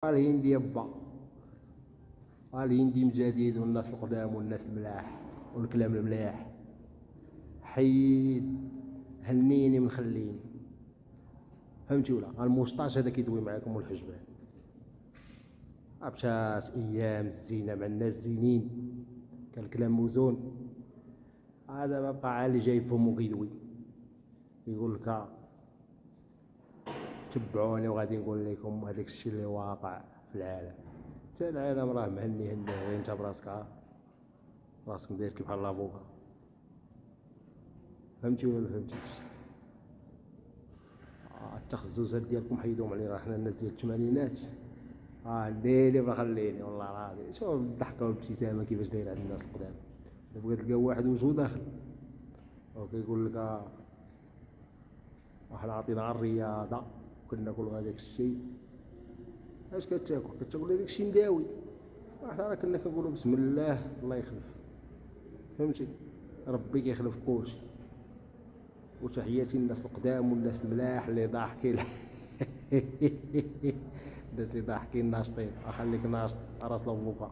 الهندي يبا، الهندي مجديد والناس القدام والناس الملاح والكلام الملاح. حيد هنيني من خليني، فهمتي ولا؟ الموسطاش هذا كيدوي معاكم والحجبان. مشات ايام الزينه مع الناس زينين، كان الكلام موزون. هذا ما بقى عالي جايب فمو كيدوي يقول لك تبعوني وغادي نقول لكم هذاك الشيء اللي واقع في العالم. حتى العالم راه مهني هني، انت براسك راسك مدير كي بحال لافوكا. فهمتي ولا ما فهمتيش؟ التخززات ديالكم حيدوهم علينا، راه حنا الناس ديال الثمانينات. الليلي ما خليني والله العظيم. شوف الضحكه والابتسامه كيفاش دايره عند الناس القدام. دابا كتلقى واحد وجهو داخل وكيقول لك حنا عطينا على الرياضه وكناكلو هذاك الشيء. اش كتاكل؟ كتاكل هذاك الشيء مداوي. حنا راه كنا كنقولوا بسم الله الله يخلف. فهمتي؟ ربي كيخلف كلشي. وتحياتي للناس القدام والناس الملاح اللي ضاحكين. الناس اللي ضاحكين ناشطين. اخليك ناشط راس لافوكا.